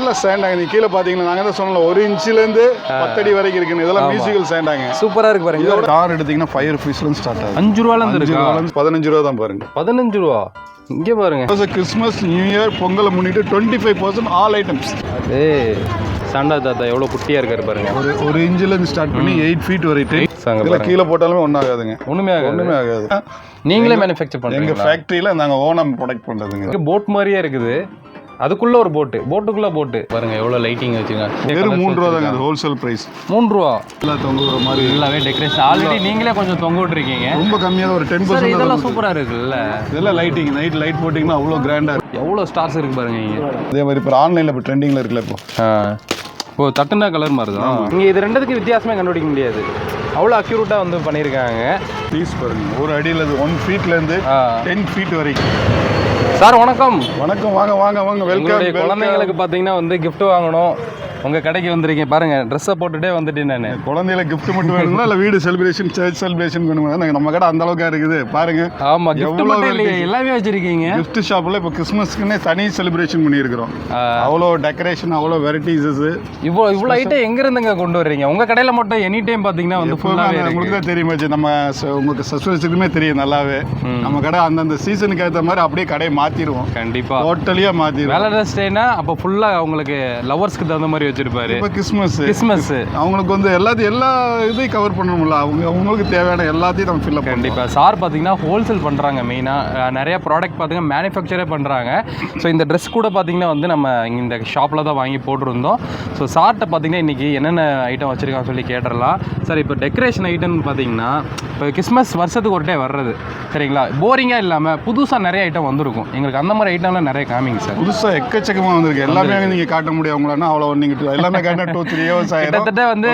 ஃபுல்லாக ஸ்டாண்டாங்க. நீ கீழே பார்த்தீங்கன்னா நாங்கள் தான் சொன்னோம் 1 இன்ச்சிலேருந்து 10 அடி வரைக்கும் இருக்குன்னு. இதெல்லாம் மியூசிக்கல் ஸ்டாண்டாங்க. சூப்பராக இருக்கு பாருங்க. இதோட கார் எடுத்தீங்கன்னா 5 rupeesலேருந்து ஸ்டார்ட் ஆகுது. 5 ரூபாலேருந்து இருக்கு. 15 ரூபா தான் பாருங்க. 15 ரூபா இங்கே பாருங்க. கிறிஸ்மஸ் நியூ இயர் பொங்கலை முன்னிட்டு 25% ஆல் ஐட்டம்ஸ். அதே சாண்டா தாத்தா எவ்வளோ குட்டியாக இருக்காரு பாருங்க. ஒரு இன்ச்சிலேருந்து ஸ்டார்ட் பண்ணி 8 feet வரைக்கும் கீழே போட்டாலுமே ஒன்றாகாதுங்க. ஒன்றுமே ஆகாது. நீங்களே மேனுஃபேக்சர் பண்ணுறீங்க? எங்கள் ஃபேக்ட்ரியில் நாங்கள் ஓனாக ப்ரொடக்ட் பண்ணுறதுங்க. போட் மாதிரியே இருக்குது. அதுக்குள்ள ஒரு போட்டுக்குள்ள போட்டு பாருங்க எவ்வளோ லைட்டிங் வச்சுங்க. வெறும் 3 ரூபா தாங்க. அது ஹோல்சேல் ப்ரைஸ் 3 ரூபா. எல்லாம் தொங்குற மாதிரி எல்லாமே டெக்கரேஷன். ஆல்ரெடி நீங்களே கொஞ்சம் தொங்க விட்டுருக்கீங்க. ரொம்ப கம்மியாக ஒரு 10%. இதெல்லாம் சூப்பராக இருக்குல்ல. இதெல்லாம் லைட்டிங் நைட் லைட் போட்டிங்கன்னா அவ்வளோ கிராண்டாக இருக்கும். எவ்வளோ ஸ்டார்ஸ் இருக்கு பாருங்க இங்கே. அதே மாதிரி இப்போ ஆன்லைனில் இப்போ ட்ரெண்டிங்கில் இருக்குல்ல இப்போ தட்டுனா கலர் மாதிரி தான். இங்கே இது ரெண்டுத்துக்கு வித்தியாசமே கண்டுபிடிக்க முடியாது. அவ்வளோ அக்யூரேட்டாக வந்து பண்ணியிருக்காங்க. ப்ளீஸ் பாருங்க. ஒரு அடியில் 1 feetலேருந்து 10 feet வரைக்கும். சார் வணக்கம். வணக்கம். வாங்க வாங்க வாங்க. வெல்கம். குழந்தைங்களுக்கு பார்த்தீங்கன்னா வந்து கிஃப்ட் வாங்கணும். உங்கள் கடைக்கு வந்திருக்கீங்க பாருங்க. ட்ரெஸ்ஸை போட்டுகிட்டே வந்துட்டேன் நான். குழந்தைகளுக்கு கிஃப்ட் மட்டும் வேணும்னா இல்லை வீடு செலிப்ரேஷன் சர்ச் செலிப்ரேஷன் வேணுமா? நம்ம கடை அந்த அளவுக்கு இருக்குது பாருங்க. ஆமாம், கிஃப்ட் மட்டும் இல்லையே எல்லாமே வச்சிருக்கீங்க. கிஃப்ட் ஷாப்பில் இப்போ கிறிஸ்மஸ்க்குன்னே தனி செலிப்ரேஷன் பண்ணியிருக்கிறோம். அவ்வளோ டெக்கரேஷன், அவ்வளோ வெரைட்டிஸஸ். இவ்வளோ ஐட்டம் எங்கேருந்துங்க கொண்டு வர்றீங்க? உங்கள் கடையில் மட்டும் எனி டைம் பார்த்தீங்கன்னா வந்து ஃபுல்லாக உங்களுக்கு தான் தெரியுமாச்சு. நம்ம உங்களுக்கு சஸ்பென்ஸுக்குமே தெரியும் நல்லாவே. நம்ம கடை அந்தந்த சீசனுக்கு ஏற்ற மாதிரி அப்படியே கடையை மாற்றிடுவோம். கண்டிப்பாக டோட்டலியாக மாற்றிடுவோம். வேலண்டைன்ஸ் டேனா அப்போ ஃபுல்லாக அவங்களுக்கு லவர்ஸ்க்கு தகுந்த மாதிரி வச்சிருப்பாரு. இப்போ கிறிஸ்மஸ் அவங்களுக்கு வந்து எல்லா இதையும் கவர் பண்ணணும்ல. அவங்களுக்கு தேவையான எல்லாத்தையும் நம்ம ஃபில் அப். கண்டிப்பாக. சார் பார்த்தீங்கன்னா ஹோல்சேல் பண்ணுறாங்க. மெயினாக நிறைய ப்ராடக்ட் பார்த்தீங்கன்னா மேனுஃபேக்சரே பண்ணுறாங்க. ஸோ இந்த ட்ரெஸ் கூட பார்த்தீங்கன்னா வந்து நம்ம இந்த ஷாப்பில் தான் வாங்கி போட்டிருந்தோம். ஸோ சார்கிட்ட பார்த்தீங்கன்னா இன்றைக்கி என்னென்ன ஐட்டம் வச்சுருக்கான்னு சொல்லி கேட்டுடலாம். சார் இப்போ டெக்கரேஷன் ஐட்டம்னு பார்த்தீங்கன்னா இப்போ கிறிஸ்மஸ் வருஷத்துக்கு ஒரு டே வர்றது சரிங்களா? போரிங்காக இல்லாமல் புதுசாக நிறைய ஐட்டம் வந்திருக்கும். எங்களுக்கு அந்த மாதிரி ஐட்டம்லாம் நிறைய காமிங்க சார். புதுசாக எக்கச்சக்கமாக வந்திருக்கு. எல்லாமே நீங்கள் காட்ட முடியும் அவங்களான்னா அவ்வளோ. நீங்கள் எல்லாமே காட்ட 2-3 years ஆயிடும். கிட்டத்தட்ட வந்து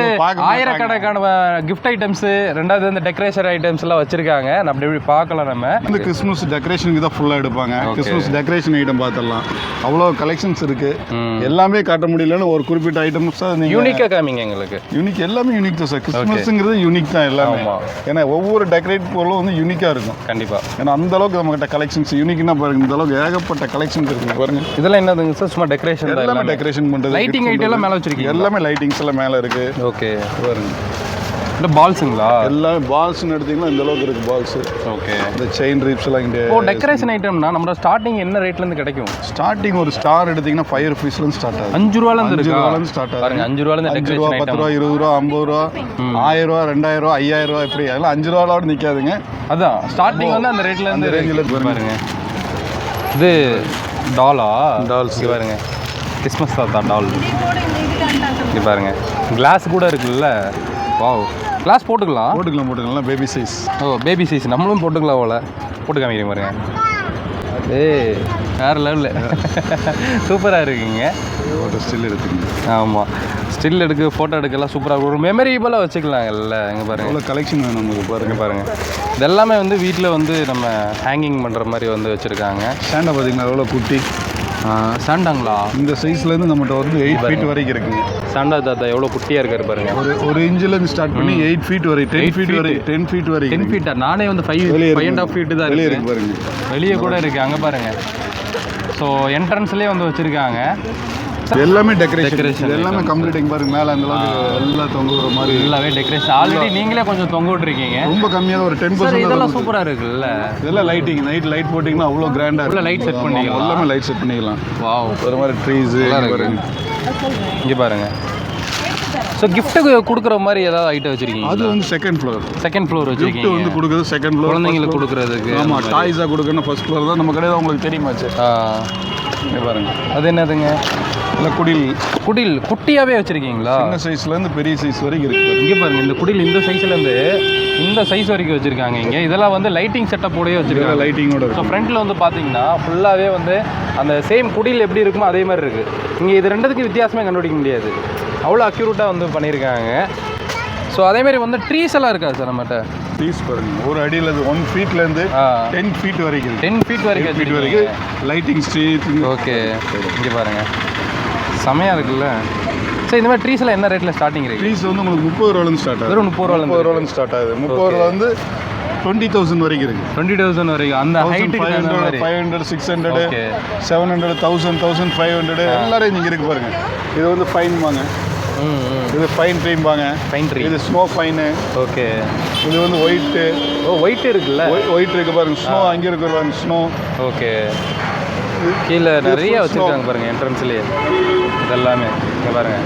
ஆயிரக்கணக்கான கிஃப்ட் ஐட்டம்ஸ், ரெண்டாவது இந்த டெக்கரேஷன் ஐட்டம்ஸ் எல்லாம் வச்சிருக்காங்க. அப்படி இப்படி பார்க்கலாம். நம்ம இந்த கிறிஸ்மஸ் டெக்கரேஷனுக்கு தான் ஃபுல்லாக எடுப்பாங்க. கிறிஸ்மஸ் டெக்கரேஷன் ஐட்டம் பார்த்துடலாம். அவ்வளோ கலெக்ஷன்ஸ் இருக்கு. எல்லாமே காட்ட முடியலன்னு ஒரு குறிப்பிட்ட ஐட்டம்ஸ் தான் யூனிக்காக காமிங்க எங்களுக்கு. யூனிக் எல்லாமே யூனிக் தான் சார். கிறிஸ்மஸ்ங்கிறது யூனிக் தான் எல்லாமே. ஏன்னா ஒவ்வொரு டெக்கரேட் பொருளும் வந்து யூனிக்காக இருக்கும். கண்டிப்பாக. ஏன்னா அந்த அளவுக்கு நம்மகிட்ட கலெக்ஷன்ஸ் யூனிக்னா பாருங்க. இந்த அளவுக்கு ஏகப்பட்ட கலெக்ஷன்ஸ் இருக்குங்க பாருங்க. இதெல்லாம் என்னதுங்க சார்? சும்மா டெக்கரேஷன். எல்லாமே டெக்கரேஷன் பண்ணுறது. லைட்டிங் ஐட்டம் எல்லாம் மேலே வச்சிருக்கீங்க. எல்லாமே லைட்டிங்ஸ் எல்லாம் மேலே இருக்கு. ஓகே பாருங்க. இந்த பால்ஸுங்களா? எல்லாமே பால்ஸ்னு எடுத்தீங்கன்னா இந்த அளவுக்கு இருக்கு பால்ஸ். ஓகே. இந்த செயின் ரீப்ஸ் எல்லாம் இங்கே. இப்போ டெக்கரேஷன் ஐட்டம்னா நம்ம ஸ்டார்டிங் என்ன ரேட்லேருந்து கிடைக்கும்? ஸ்டார்டிங் ஒரு ஸ்டார் எடுத்தீங்கன்னா 5 rupeesலேருந்து ஸ்டார்ட் ஆகுது. 5 ரூபாலேருந்து இருக்கு. 5 ரூபாலேருந்து ஸ்டார்ட் ஆகுது. பாருங்க 5 ரூபாலேருந்து டெக்கரேஷன் ஐட்டம். 10 ரூபா, 20 ரூபா, 50 ரூபா, 1000 ரூபா, 2000 ரூபா, 5000 ரூபா இப்படி அதெல்லாம் 5 ரூபாவோட நிற்காதுங்க. அதான் ஸ்டார்டிங் வந்து அந்த ரேட்ல இருந்து ரேஞ்சில் பாருங்க. இது டால்ஸ் பாருங்க. கிறிஸ்மஸ் தாத்தா டால். இது பாருங்க. கிளாஸ் கூட இருக்குல்ல. வாவ். கிளாஸ் போட்டுக்கலாம். Baby size. பேபி சைஸ் நம்மளும் போட்டுக்கலாம் போல. போட்டு காமிக்கிறீங்க பாருங்க. வேறு லெவலில் சூப்பராக இருக்குங்க. ஸ்டில் எடுத்துக்கங்க. ஆமாம், ஸ்டில் எடுக்க ஃபோட்டோ எடுக்கலாம். சூப்பராக ஒரு மெமரிபலாக வச்சுக்கலாங்கல்ல. எங்கே பாருங்கள் எவ்வளோ கலெக்ஷன் வேணும் நமக்கு. பாருங்கள் இது எல்லாமே வந்து வீட்டில் வந்து நம்ம ஹேங்கிங் பண்ணுற மாதிரி வந்து வச்சுருக்காங்க. ஸ்டாண்டை பார்த்தீங்கன்னா எவ்வளோ குட்டி சாண்டாங்களா? இந்த சைஸ்லேருந்து நம்மகிட்ட வந்து 8 feet வரைக்கும் இருக்குங்க. சாண்டா தாத்தா எவ்வளோ குட்டியாக இருக்காரு பாருங்க. ஒரு இன்ச்சிலேருந்து ஸ்டார்ட் பண்ணி 8 feet வரைக்கும் 10 feet வரைக்கும் 10 feet வரைக்கும் 10 feet. நானே வந்து 5.5 feet தான் வெளியே இருக்கு பாருங்க. வெளியே கூட இருக்குது அங்கே பாருங்கள். ஸோ என்ட்ரன்ஸ்லேயே வந்து வச்சுருக்காங்க. எல்லாமே டெக்கரேஷன். எல்லாமே கம்ப்ளீட்டிங் பாருங்க. மேலே அந்த அளவுக்கு எல்லாம் தொங்குற மாதிரி எல்லாமே டெக்கரேஷன். ஆல்ரெடி நீங்களே கொஞ்சம் தொங்க விட்டுருக்கீங்க. ரொம்ப கம்மியாக ஒரு 10%. இதெல்லாம் சூப்பராக இருக்குல்ல. இதெல்லாம் லைட்டிங் நைட் லைட் போட்டிங்கன்னா அவ்வளோ கிராண்டாக இருக்கும். லைட் செட் பண்ணிக்கலாம். எல்லாமே லைட் செட் பண்ணிக்கலாம். வாவ். ஒரு மாதிரி ட்ரீஸு இங்கே பாருங்க. ஸோ கிஃப்ட்டுக்கு கொடுக்குற மாதிரி ஏதாவது ஐட்டம் வச்சுருக்கீங்க? அது வந்து செகண்ட் ஃப்ளோர் வச்சுருக்கீங்க. வந்து கொடுக்குறது செகண்ட் ஃப்ளோர். குழந்தைங்களுக்கு கொடுக்குறதுக்கு. ஆமாம், டாய்ஸாக கொடுக்கணும் ஃபர்ஸ்ட் ஃப்ளோர் தான். நம்ம கடையில் உங்களுக்கு தெரியுமாச்சு. இங்கே பாருங்க. அது என்னதுங்க? இல்லை குடில் குட்டியாகவே வச்சுருக்கீங்களா? சின்ன சைஸ்லேருந்து பெரிய சைஸ் வரைக்கும் இருக்குது. இங்கே பாருங்கள். இந்த குடில் இந்த சைஸ்லேருந்து இந்த சைஸ் வரைக்கும் வச்சுருக்காங்க. இங்கே இதெல்லாம் வந்து லைட்டிங் செட்டப்போடயே வச்சுருக்காங்க. லைட்டிங்கோட. ஸோ ஃப்ரண்ட்டில் வந்து பார்த்தீங்கன்னா ஃபுல்லாகவே வந்து அந்த சேம் குடில் எப்படி இருக்குமோ அதே மாதிரி இருக்குது. இங்கே இது ரெண்டுத்துக்கு வித்தியாசமே கண்டுபிடிக்க முடியாது. அவ்வளோ அக்யூரேட்டாக வந்து பண்ணியிருக்காங்க. ஸோ அதேமாதிரி வந்து ட்ரீஸ் எல்லாம் இருக்கா சார் நம்மகிட்ட? ட்ரீஸ் பாருங்க. ஒரு அடியில் 1 feetலேருந்து 10 feet வரைக்கும் 10 feet வரைக்கும் லைட்டிங் ஸ்ட்ரீட். ஓகே. இங்கே பாருங்கள் செமையாக இருக்குல்ல. சார் இந்த மாதிரி ட்ரீஸ்லாம் என்ன ரேட்டில் ஸ்டார்டிங் இருக்குது? ட்ரீஸ் வந்து உங்களுக்கு 30 ரூபாலேருந்து ஸ்டார்ட் ஆகுது. வெறும் 30 ரூபாலேருந்து ஸ்டார்ட் ஆகுது. 30 ரூபா வந்து 20,000 வரைக்கும் இருக்கு. 20,000 வரைக்கும் அந்த ஹைட்டுக்கு 500, 500, 600, ஓகே 700, 1000, 1500 எல்லா ரேஞ்சிங் இருக்கு பாருங்க. இது வந்து ஃபைன் வாங்க, இது ஃபைன் ட்ரீம் வாங்க, ஃபைன் ட்ரீ, இது ஸ்னோ ஃபைனு. ஓகே. இது வந்து ஒயிட்டு. ஒயிட் இருக்குல்ல, ஒயிட் இருக்கு பாருங்க. ஸ்னோ அங்கே இருக்கு பாருங்க, ஸ்னோ. ஓகே. கீழே நிறைய வச்சுருக்காங்க பாருங்க என்ட்ரன்ஸ்லேயே. இதெல்லாமே இங்கே பாருங்க,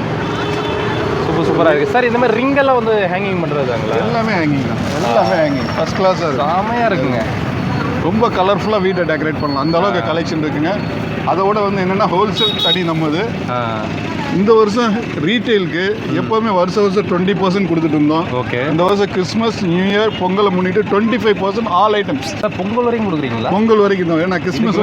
சூப்பராக இருக்குது சார். இந்த மாதிரி ரிங்கெல்லாம் வந்து ஹேங்கிங் பண்ணுறதுங்களா? எல்லாமே ஹேங்கிங் தான், எல்லாமே ஹேங்கிங் ஃபர்ஸ்ட் கிளாஸாக இருக்குது. செமையாக இருக்குங்க. ரொம்ப கலர்ஃபுல்லாக வீட்டை டெக்கரேட் பண்ணலாம், அந்த அளவுக்கு கலெக்ஷன் இருக்குங்க. அதோட வந்து என்னென்னா ஹோல்சேல் தனி நம்மது. இந்த வருஷம் ரீட்டெயிலுக்கு எப்போவுமே வருஷம் 20% கொடுத்துட்டு இருந்தோம். ஓகே. இந்த வருஷம் கிறிஸ்மஸ், நியூ இயர், பொங்கலை முன்னிட்டு 25% ஆல் ஐட்டம்ஸ். பொங்கல் வரைக்கும் கொடுக்குறீங்களா? பொங்கல் வரைக்கும் தான், ஏன்னா கிறிஸ்மஸ்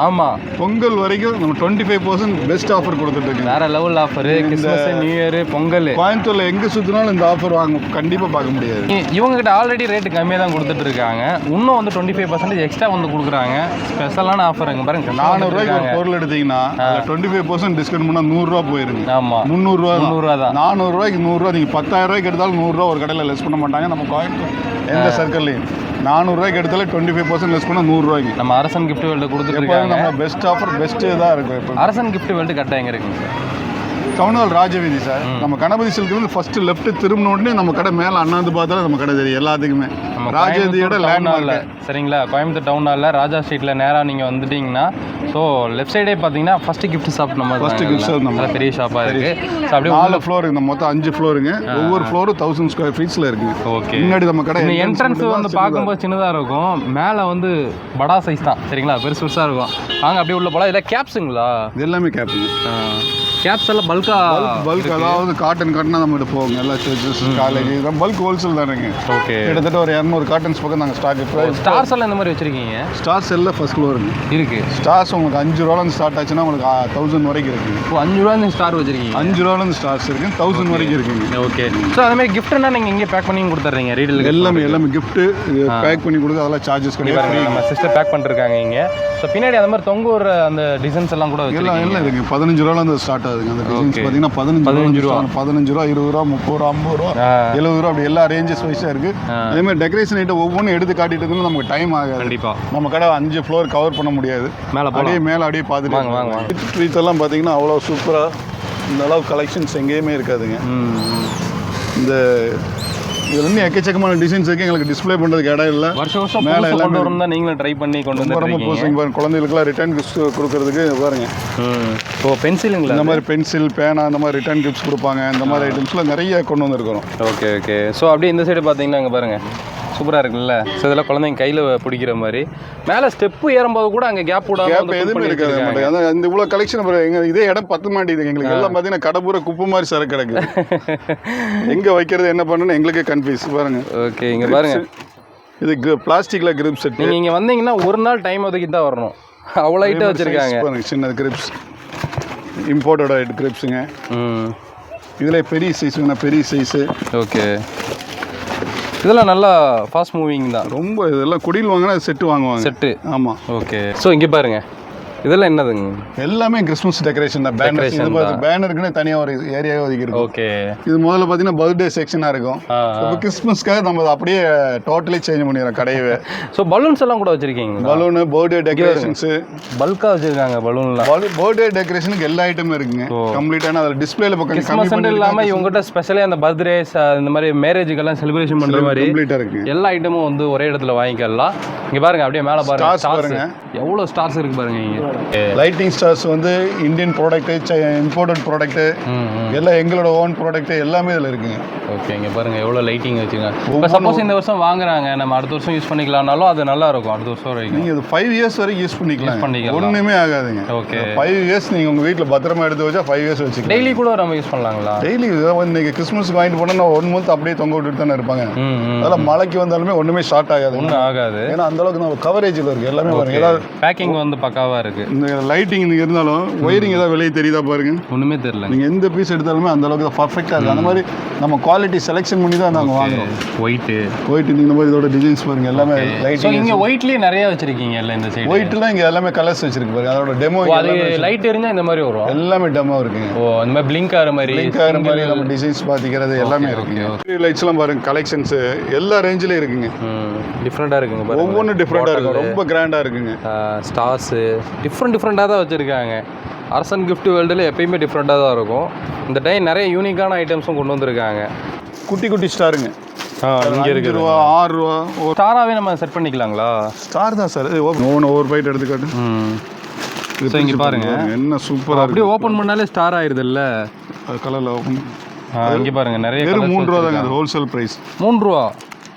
ஆமாம், பொங்கல் வரைக்கும் நம்ம 25% பெஸ்ட் ஆஃபர் கொடுத்துட்டு இருக்கோம். வேற level offer. Christmas, new year, Pongal கோயம்புத்தூர்ல எங்கே சுற்றினாலும் இந்த ஆஃபர் கண்டிப்பாக பார்க்க முடியாது. இவங்க கிட்ட ஆல்ரெடி ரேட்டு கம்மியாக தான் கொடுத்துட்டு இருக்காங்க. இன்னும் வந்து 25% எக்ஸ்ட்ரா வந்து கொடுக்குறாங்க. ஸ்பெஷலான ஆஃபருங்க பாருங்க. 400 ரூபாய்க்கு ஒரு பொருள் எடுத்தீங்கன்னா 25% டிஸ்கவுண்ட் பண்ணால் 100 ரூபா போயிருங்க. ஆமா, 300 ரூபா தான். 400 ரூபாய்க்கு 100 ரூபா. நீங்கள் 10,000 ரூபாய்க்கு எடுத்தாலும் 100 ரூபா ஒரு கடையில் லெஸ் பண்ண மாட்டாங்க. நம்ம கோயம்புத்தூர் எந்த சர்க்கிள்லையும் 400 ரூபாய்க்கு எடுத்தாலே 25% லெஸ் பண்ணால் 100 ரூபாய்க்கு. நம்ம அரசன் கிஃப்ட் வேர்ல்டு கொடுத்துருக்காங்க. நம்ம பெஸ்ட் ஆஃபர் பெஸ்ட்டு தான் இருக்கும். இப்போ அரசன் கிஃப்ட் வேர்ல்டு கரெக்டாக எங்கே இருக்குங்க sir? Town hall Rajaveedhi sir. நம்ம கணபதி சில்க் வந்து ஃபர்ஸ்ட் லெஃப்ட் திரும்பின உடனே நம்ம கடை மேலே அண்ணாந்து பார்த்தாலும் நம்ம கடை தெரியும் எல்லாத்துக்குமே. ராஜவீதியோட லேண்ட்மார்க் சரிங்களா? கோயம்புத்தூர் டவுன் ஹாலில் ராஜா ஸ்ட்ரீட்டில் நேராக நீங்கள் வந்துட்டீங்கன்னா ஸோ லெஃப்ட் சைடே பார்த்தீங்கன்னா ஃபர்ஸ்ட் கிஃப்ட் ஷாப். நம்ம ஃபர்ஸ்ட் கிஃப்ட் ஷாப் நம்ம பெரிய ஷாப்பாக இருக்குது. ஸோ அப்படியே 4 ஃப்ளோர் இருக்குது, மொத்தம் 5 ஃப்ளோருங்க. ஒவ்வொரு ஃப்ளோரும் 1000 ஸ்கொயர் ஃபீட்ஸில் இருக்குங்க. ஓகே. முன்னாடி நம்ம கடை என்ட்ரன்ஸ் வந்து பார்க்கும்போது சின்னதாக இருக்கும், மேலே வந்து படா சைஸ் தான். சரிங்களா? பெருசாக இருக்கும். வாங்க அப்படியே உள்ள போகலாம். இதில் கேப்ஸுங்களா? இது எல்லாமே கேப்புங்க. கேப்ஸ் எல்லாம் பல்க், அதாவது காட்டன் நம்மகிட்ட போகுங்க. எல்லா சர்ச்சஸ், காலேஜ் இதெல்லாம் பல்க் ஹோல்சேல் தானேங்க. ஓகே. கிட்டத்தட்ட ஒரு 200 காட்டன்ஸ் பக்கம் நாங்கள் ஸ்டாக். ஸ்டார்ஸ் எல்லாம் இந்த மாதிரி வச்சிருக்கீங்க? ஸ்டார்ஸ் எல்லாம் ஃபர்ஸ்ட் ஃப்ளோருங்க இருக்கு. ஸ்டார்ஸ் உங்களுக்கு 5 ரூபாலேருந்து ஸ்டார்ட் ஆச்சுன்னா உங்களுக்கு 1000 வரைக்கும் இருக்குங்க. இப்போ 5 ரூபாய் ஸ்டார் வச்சிருக்கீங்க? 5 ரூபாலேருந்து ஸ்டார்ஸ் இருக்கு, 1000 வரைக்கும் இருக்குங்க. ஓகே. ஸோ அதே மாதிரி கிஃப்ட்னா நீங்கள் இங்கே பேக் பண்ணி கொடுத்துட்றீங்க? ரீடெயில் எல்லாமே கிஃப்ட் பேக் பண்ணி கொடுத்து அதெல்லாம் சார்ஜஸ் கிடையாது. நம்ம சிஸ்டர் பேக் பண்ணிருக்காங்க இங்கே. ஸோ பின்னாடி அந்த மாதிரி தொங்க ஒரு அந்த டிசைன்ஸ் எல்லாம் கூட எல்லாம் இருக்குங்க. 15 ரூபாலேருந்து ஸ்டார்ட் ஆகுதுங்க. அந்த டிசைன்ஸ் பார்த்தீங்கன்னா 15 ரூபா, 15 ரூபா, 20 ரூபா, 30 ரூபா, 50 ரூபா, 70 ரூபா, அப்படி எல்லா ரேஞ்சஸ் வைஸாக இருக்கு. அதே மாதிரி டெக்கரேஷன் ஐட்டம் ஒவ்வொன்றும் எடுத்து காட்டிட்டு இருந்தாலும் நமக்கு டைம் ஆகாது. கண்டிப்பாக நம்ம கடை 5 ஃப்ளோர் கவர் பண்ண முடியாது. மேலே அப்படியே பார்த்துட்டு ஸ்ட்ரீட் எல்லாம் பார்த்தீங்கன்னா அவ்வளோ சூப்பராக இந்த அளவு கலெக்ஷன்ஸ் எங்கேயுமே இருக்காதுங்க. இந்த இதுல இன்னும் எக்கச்சக்கமான டிசைன்ஸ் இருக்கு. எங்களுக்கு டிஸ்ப்ளே பண்றதுக்கு இடம் இல்லை. வருஷம் மேலே எல்லாம் கொண்டு வரணும் தான் நீங்களும் ட்ரை பண்ணி கொண்டு வந்து குழந்தைகளுக்குலாம் ரிட்டர்ன் கிஃப்ட்ஸ் கொடுக்கறதுக்கு பாருங்க. ஸோ பென்சிலுங்களா? இந்த மாதிரி பென்சில், பேனா, இந்த மாதிரி ரிட்டர்ன் கிஃப்ட்ஸ் கொடுப்பாங்க. இந்த மாதிரி ஐட்டம்ஸ்லாம் நிறைய கொண்டு வந்துருக்கிறோம். ஓகே. ஸோ அப்படியே இந்த சைடு பார்த்தீங்கன்னா அங்கே பாருங்க சூப்பராக இருக்குல்ல. ஸோ இதெல்லாம் குழந்தைங்க கையில் பிடிக்கிற மாதிரி. மேலே ஸ்டெப்பு ஏறும்போது கூட அங்கே கேப் எதுவுமே இருக்காது. அதான் இந்த இவ்வளோ கலெக்ஷன் எங்கள் இதே இடம் பத்த மாட்டேங்குது எங்களுக்கு. எல்லாம் பார்த்தீங்கன்னா கடை பூரா குப்பை மாதிரி சரக்கு கிடக்கு. எங்கே வைக்கிறது என்ன பண்ணணும்னு எங்களுக்கே கன்ஃபியூஸ் பாருங்க. ஓகே. இங்கே பாருங்க, இது பிளாஸ்டிக்கில் கிரிப் செட். நீங்கள் இங்கே வந்தீங்கன்னா ஒரு நாள் டைம் ஒதுக்கி தான் வரணும். அவ்வளோ ஐட்டம் வச்சுருக்காங்க பாருங்க. சின்ன கிரிப்ஸ், இம்போர்ட்டோட கிரிப்ஸுங்க. இதில் பெரிய சைஸுங்கண்ணா, பெரிய சைஸு. ஓகே. இதெல்லாம் நல்லா ஃபாஸ்ட் மூவிங் தான். ரொம்ப இதெல்லாம் குடியில் வாங்கினா செட்டு வாங்குவாங்க. செட்டு. ஆமாம். ஓகே. ஸோ இங்கே பாருங்க, இதெல்லாம் என்னதுங்க? எல்லாமே கிறிஸ்மஸ் டெக்கரேஷன் தான். பேனருக்குன்னு தனியாக ஒரு ஏரியாவே ஒதுக்கிருக்கு. ஓகே. இது முதல்ல பார்த்தீங்கன்னா பர்த்டே செக்ஷனாக இருக்கும். இப்போ கிறிஸ்மஸ்க்காக நம்ம அப்படியே டோட்டலி சேஞ்ச் பண்ணிடுறோம் கடையவே. ஸோ பலூன்ஸ் எல்லாம் கூட வச்சிருக்கீங்க? பலூனு, பர்த்டே டெக்கரேஷன்ஸு பல்காக வச்சிருக்காங்க. பலூன்லாம் பர்த்டே டெக்கரேஷனுக்கு எல்லா ஐட்டமும் இருக்குங்க. கம்ப்ளீட்டான அதில் டிஸ்பிளேல பக்கம் கிறிஸ்மஸ் இல்லாமல் இவங்ககிட்ட ஸ்பெஷலாக அந்த பர்த்டேஸ் இந்த மாதிரி மேரேஜுக்கெல்லாம் செலிப்ரேஷன் பண்ணுற மாதிரி கம்ப்ளீட்டாக இருக்கு. எல்லா ஐட்டமும் வந்து ஒரே இடத்துல வாங்கிக்கலாம். இங்கே பாருங்க அப்படியே மேலே பாருங்க ஸ்டார்ஸ். எவ்வளோ ஸ்டார்ஸ் இருக்கு பாருங்க இங்கே. லைட்டிங் ஸ்டார்ஸ் வந்து இந்தியன் ப்ராடக்ட், இம்போர்ட்டட் ப்ராடக்ட், எல்லாம் எங்களோட ஓன் ப்ராடக்ட் எல்லாமே இதில் இருக்குங்க. ஓகே. இங்கே பாருங்க எவ்வளோ லைட்டிங் வச்சுருக்காங்க. இப்போ சப்போஸ் இந்த வருஷம் வாங்குறாங்க, நம்ம அடுத்த வருஷம் யூஸ் பண்ணிக்கலாம்னாலும் அது நல்லா இருக்கும். அடுத்த வருஷம் வரைக்கும் நீங்கள் 5 இயர்ஸ் வரைக்கும் யூஸ் பண்ணிக்கலாம். ஒன்றுமே ஆகாதுங்க. ஓகே. 5 இயர்ஸ் நீங்கள் உங்கள் வீட்டில் பத்திரமா எடுத்து வச்சா 5 இயர்ஸ் வச்சுக்கலாம். டெய்லி கூட நம்ம யூஸ் பண்ணலாங்களா? டெய்லி இன்னைக்கு கிறிஸ்மஸ்க்கு வாங்கிட்டு போனால் 1 மந்த் அப்படியே தொங்க விட்டுட்டு தானே இருப்பாங்க. அதெல்லாம் மழைக்கு வந்தாலுமே ஒன்றுமே ஷார்ட் ஆகாது. ஒன்றும் ஆகாது. ஏன்னா அந்த அளவுக்கு நம்ம கவரேஜில் இருக்குது எல்லாமே. பேக்கிங் வந்து பக்காவாக இருக்குது. இருக்குது. இந்த லைட்டிங் இங்கே இருந்தாலும் ஒயரிங் ஏதாவது வெளியே தெரியுதா பாருங்க, ஒன்றுமே தெரியல. நீங்கள் எந்த பீஸ் எடுத்தாலுமே அந்த அளவுக்கு தான் பர்ஃபெக்டாக இருக்குது. அந்த மாதிரி நம்ம குவாலிட்டி செலெக்ஷன் பண்ணி தான் நாங்கள் வாங்குறோம். ஒயிட்டு இந்த மாதிரி இதோட டிசைன்ஸ் பாருங்க எல்லாமே லைட்டிங். இங்கே ஒயிட்லேயே நிறைய வச்சுருக்கீங்க இல்லை இந்த சைடு? ஒயிட்லாம் இங்கே எல்லாமே கலர்ஸ் வச்சிருக்கு பாருங்க. அதோட டெமோ அது லைட் எரிஞ்சா இந்த மாதிரி வரும், எல்லாமே டெமோ இருக்குங்க. ஓ அந்த மாதிரி பிளிங்க் ஆகிற மாதிரி நம்ம டிசைன்ஸ் பார்த்துக்கிறது எல்லாமே இருக்குங்க. லைட்ஸ்லாம் பாருங்க, கலெக்ஷன்ஸ் எல்லா ரேஞ்சிலையும் இருக்குங்க. டிஃப்ரெண்ட்டாக இருக்குங்க பாருங்க, ஒவ்வொன்றும் டிஃப்ரெண்ட்டாக இருக்கும், ரொம்ப கிராண்டாக இருக்குங்க. ஸ்டார்ஸு டிஃப்ரெண்ட்டாக தான் வச்சுருக்காங்க. அரசன் கிஃப்ட் வேர்ல்டில் எப்பயுமே டிஃப்ரெண்ட்டாக தான் இருக்கும். இந்த டைம் நிறைய யூனிக்கான ஐட்டம்ஸும் கொண்டு வந்திருக்காங்க. குட்டி குட்டி ஸ்டாருங்க, இங்கே இருக்கு ரூபா 6 ரூபா ஒரு ஸ்டாராகவே நம்ம செட் பண்ணிக்கலாங்களா? ஸ்டார் தான் சார். ஒவ்வொரு பைட் எடுத்துக்காட்டு. ஸோ இங்கே பாருங்க என்ன சூப்பராக அப்படியே ஓப்பன் பண்ணாலே ஸ்டார் ஆயிடுது இல்லை? அது கலரில் ஓப்பன். இங்கே பாருங்க நிறைய வெறும் 3 ரூபா தாங்க, அது ஹோல்சேல் ப்ரைஸ் 3 ரூபா.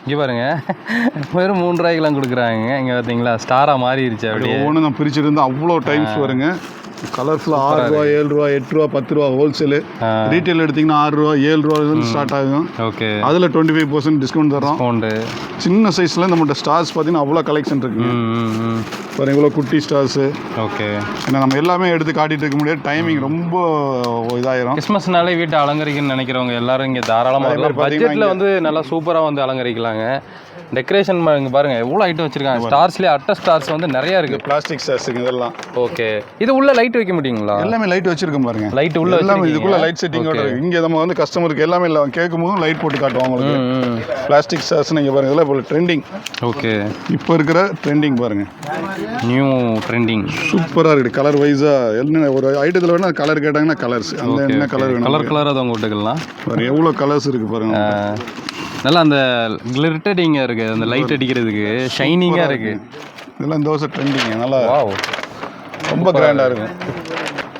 இங்கே பாருங்க வெறும் 3 ரூபாய்க்கெலாம் கொடுக்குறாங்க. இங்கே பார்த்தீங்களா ஸ்டாராக மாறிடுச்சு. அப்படியே ஒவ்வொன்று நான் பிரிச்சுட்டு அவ்வளோ டைம்ஸ் வருங்க. கலர்ஃபுல்லாக 6 ரூபா 7 ரூபா 8 ரூபா 10 ரூபா ஹோல்சேலு. ரீட்டைல் எடுத்திங்கன்னா 6 ரூபா 7 ரூபா ஸ்டார்ட் ஆகும். ஓகே, அதில் 25% டிஸ்கவுண்ட் தரோம். சின்ன சைஸில் நம்மகிட்ட ஸ்டார்ஸ் பார்த்தீங்கன்னா அவ்வளோ கலெக்ஷன் இருக்குங்க. பாருங்க இவ்வளோ குட்டி ஸ்டார்ஸு. ஓகே, ஏன்னா நம்ம எல்லாமே எடுத்து காட்டிகிட்டு இருக்க முடியாது, டைமிங் ரொம்ப இதாயிரும். கிறிஸ்மஸ்னாலே வீட்டை அலங்கரிக்கணும்னு நினைக்கிறவங்க எல்லாரும் இங்கே தாராளமாக பட்ஜெட்டில் வந்து நல்லா சூப்பராக வந்து அலங்கரிக்கலாங்க. டெக்கரேஷன் இங்கே பாருங்க எவ்வளோ ஐட்டம் வச்சிருக்காங்க. ஸ்டார்ஸ்லேயே அட்டை ஸ்டார்ஸ் வந்து நிறைய இருக்குது. பிளாஸ்டிக் ஸ்டார்ஸுங்க இதெல்லாம். ஓகே, இது உள்ள லைட் வைக்க முடியுங்களா? எல்லாமே லைட் வச்சிருக்கோம் பாருங்க. லைட் உள்ள எல்லாமே இதுக்குள்ள லைட் செட்டிங்கோட இருக்கு. இங்கே நம்ம வந்து கஸ்டமருக்கு எல்லாமே கேட்கும் போதும் லைட் போட்டு காட்டுவோம் உங்களுக்கு. பிளாஸ்டிக் ஸ்டார்ஸ் நீங்கள் பாருங்க, இதெல்லாம் இப்போ ட்ரெண்டிங். ஓகே, இப்போ இருக்கிற ட்ரெண்டிங் பாருங்க, நியூ ட்ரெண்டிங் சூப்பராக இருக்குது. கலர் வைஸாக என்ன ஒரு ஐட்டத்தில் வேணா கலர் கேட்டாங்கன்னா கலர்ஸ் அந்த என்ன கலர் வேணும், கலராக தான் விட்டுக்கலாம். பாருங்க எவ்வளோ கலர்ஸ் இருக்குது பாருங்க. நல்லா அந்த கிளிட்டரிங்காக இருக்குது, அந்த லைட் அடிக்கிறதுக்கு ஷைனிங்காக இருக்குது. இதெல்லாம் இந்த வருஷம் ட்ரெண்டிங்க, நல்லா ரொம்ப கிராண்டாக இருக்கும்.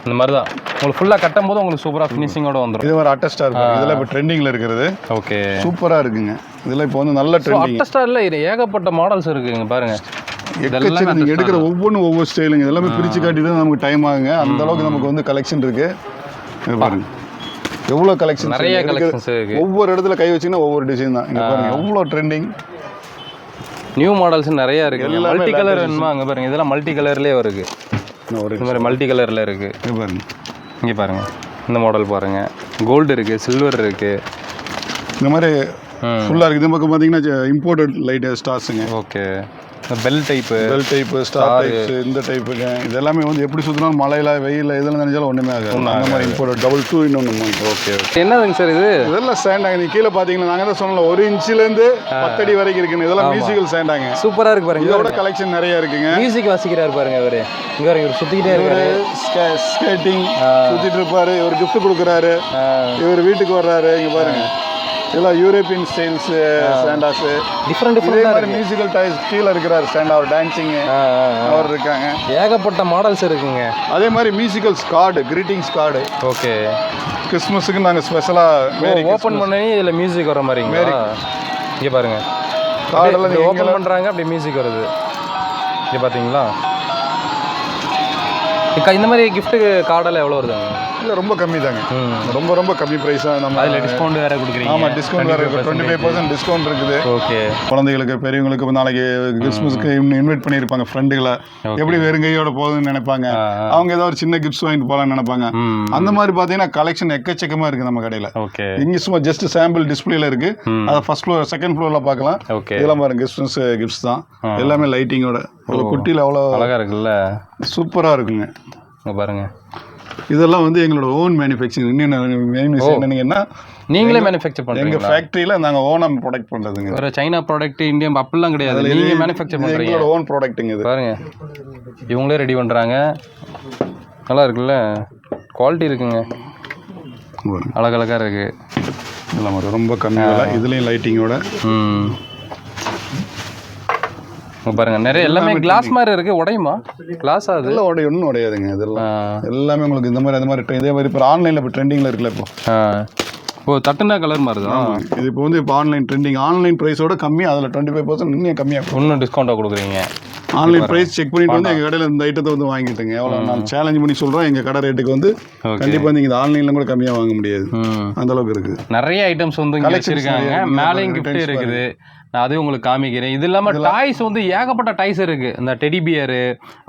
இந்த மாதிரி தான் உங்களுக்கு ஃபுல்லாக கட்டும் போது உங்களுக்கு சூப்பராக ஃபினிஷிங்கோட வந்துடும். இது ஒரு அட்டை ஸ்டார், இதெல்லாம் இப்போ ட்ரெண்டிங்கில் இருக்கிறது. ஓகே, சூப்பராக இருக்குங்க. இதெல்லாம் இப்போ வந்து நல்ல ட்ரெண்டிங். அட்டை ஸ்டாரில் இது ஏகப்பட்ட மாடல்ஸ் இருக்குங்க பாருங்க. எக்கச்சக்க நீங்கள் எடுக்கிற ஒவ்வொரு ஸ்டைலுங்க, இதெல்லாமே பிரித்து காட்டிட்டு நமக்கு டைம் ஆகுங்க. அந்த அளவுக்கு நமக்கு வந்து கலெக்ஷன் இருக்குது. பாருங்க எவ்வளோ கலெக்ஷன், நிறைய கலெக்ஷன்ஸ் இருக்கு. ஒவ்வொரு இடத்துல கை வச்சிங்கன்னா ஒவ்வொரு டிசைன் தான். இங்கே பாருங்க எவ்வளோ ட்ரெண்டிங் நியூ மாடல்ஸ் நிறையா இருக்குது. மல்டி கலர் வேணுமா? அங்கே பாருங்க இதெல்லாம் மல்டி கலர்லேயே வருது. இந்த மாதிரி மல்டி கலரில் இருக்குது. இங்கே பாருங்க, இங்கே பாருங்க இந்த மாடல் பாருங்க. கோல்டு இருக்குது, சில்வர் இருக்குது, இந்த மாதிரி ஃபுல்லாக இருக்குது. இந்த பக்கம் பார்த்தீங்கன்னா இம்போர்ட்டட் லைட் ஸ்டார்ஸுங்க. Okay, bell type star types இந்த டைப்புங்க. இது எல்லாமே வந்து எப்படி சுற்றினாலும் மழையில் வெயிலில் இதெல்லாம் நினைச்சாலும் ஒன்றுமே ஆகாது. அந்த மாதிரி இம்போர்ட் டபுள் 2 in 1. ஓகே, என்னதுங்க சார் இது? இதெல்லாம் ஸ்டாண்டாங்க. நீங்கள் கீழே பார்த்தீங்கன்னா நாங்கள் தான் சொன்னோம் 1 இன்ச்சிலேருந்து 10 அடி வரைக்கும் இருக்குன்னு. இதெல்லாம் மியூசிக்கல் ஸ்டாண்டாங்க. சூப்பராக இருக்கு பாருங்க. இதோட கலெக்ஷன் நிறைய இருக்குங்க. மியூசிக் வாசிக்கிறாரு பாருங்க இவர். இங்கே இவர் சுற்றிக்கிட்டே இருக்காரு, ஸ்கேட்டிங் சுற்றிட்டு இருப்பாரு. இவர் கிஃப்ட் கொடுக்குறாரு, இவர் வீட்டுக்கு வர்றாரு. இங்கே பாருங்க இதெல்லாம் European styles stands, different musical toys. கீழே இருக்கிறார் ஸ்டாண்ட், அவர் டான்சிங் அவர் இருக்காங்க. ஏகப்பட்ட மாடல்ஸ் இருக்குங்க. அதே மாதிரி musicals card, greetings card. Okay, கிறிஸ்மஸுக்கு நாங்கள் ஸ்பெஷலாக ஓப்பன் பண்ணி இதில் மியூசிக் வர மாதிரி. இங்கே பாருங்க கார்டெல்லாம் ஓப்பன் பண்ணுறாங்க, அப்படியே மியூசிக் வருது. இங்கே பார்த்தீங்களா? இந்த மாதிரி கிஃப்ட் கார்டெல்லாம் எவ்வளோ வருதுங்க? இல்லை ரொம்ப கம்மி தாங்க, ரொம்ப கம்மி ப்ரைஸாக. நம்ம அதில் டிஸ்கவுண்ட் வேறு கொடுக்குறீங்க? ஆமாம், டிஸ்கவுண்ட் வேறு இருக்குது. 25% டிஸ்கவுண்ட் இருக்குது. ஓகே, குழந்தைகளுக்கு பெரியவங்களுக்கு நாளைக்கு கிறிஸ்மஸ்க்கு இன்வைட் பண்ணியிருப்பாங்க ஃப்ரெண்டுகளை. எப்படி வெறுங்கையோட போகுதுன்னு நினைப்பாங்க, அவங்க ஏதோ ஒரு சின்ன கிஃப்ட்ஸ் வாங்கிட்டு போகலான்னு நினைப்பாங்க. அந்த மாதிரி பார்த்தீங்கன்னா கலெக்ஷன் எக்கச்சக்கமாக இருக்குது நம்ம கடையில். ஓகே, இங்கே சும்மா ஜஸ்ட் சாம்பிள் டிஸ்பிளேல இருக்குது. அதை ஃபர்ஸ்ட் ஃப்ளோர் செகண்ட் ஃப்ளோரில் பார்க்கலாம். ஓகே, இதெல்லாம் பாருங்க கிறிஸ்மஸ் கிஃப்ட்ஸ் தான், எல்லாமே லைட்டிங்கோட. அவ்வளோ குட்டியில் அவ்வளோ அழகாக இருக்குல்ல, சூப்பராக இருக்குங்க. பாருங்க இதெல்லாம் வந்து எங்களோட ஓன் மேனுஃபேக்சரிங். என்னன்னா நீங்களே மேனுஃபேக்சர் பண்ணுறீங்க? எங்கள் ஃபேக்ட்ரியில் நாங்கள் ஓனாக ப்ராடக்ட் பண்ணுறதுங்க. வேறு சைனா ப்ராடக்ட் இந்தியன் அப்படிலாம் கிடையாது, நீங்கள் மேனுஃபேக்சர் பண்ணுறீங்க. எங்களோட ஓன் ப்ராடக்ட்டுங்க இது. பாருங்க இவங்களே ரெடி பண்ணுறாங்க. நல்லா இருக்குல்ல, குவாலிட்டி இருக்குங்க, அழகழகாக இருக்குது. எல்லாம் ரொம்ப கம்மி விலை, இதுலேயும் லைட்டிங்கோட. பாருங்க நிறைய எல்லாமே கிளாஸ் மாதிரி இருக்கு. உடையுமா கிளாஸ்? அது இல்லை, ஒன்றும் உடையாதுங்க. இதெல்லாம் எல்லாமே உங்களுக்கு இந்த மாதிரி அந்த மாதிரி இதே மாதிரி இப்போ ஆன்லைனில் இப்போ ட்ரெண்டிங்கில் இருக்குல்ல இப்போ. ஓ, தட்டுனா கலர் மாதிரி தான் இது. இப்போ வந்து இப்போ ஆன்லைன் ட்ரெண்டிங், ஆன்லைன் ப்ரைஸோட கம்மி, அதில் 25% இன்னும் கம்மியாக இன்னும் டிஸ்கவுண்ட்டாக கொடுக்குறீங்க. ஆன்லைன் ப்ரைஸ் செக் பண்ணிட்டு வந்து எங்கள் கடையில் இந்த ஐட்டத்தை வந்து வாங்கிட்டுங்க. எவ்வளோ நான் சேலஞ்ச் பண்ணி சொல்கிறேன், எங்கள் கடை ரேட்டுக்கு வந்து கண்டிப்பாக நீங்கள் இந்த ஆன்லைனில் கூட கம்மியாக வாங்க முடியாது. அந்த அளவுக்கு இருக்குது. நிறைய ஐட்டம்ஸ் வந்து இங்கே வச்சிருக்காங்க. மேலேயும் கிஃப்ட் இருக்குது. நான் அதையும் உங்களுக்கு காமிக்கிறேன். இது இல்லாமல் டாய்ஸ் வந்து ஏகப்பட்ட டாய்ஸ் இருக்குது. இந்த டெடி பியரு,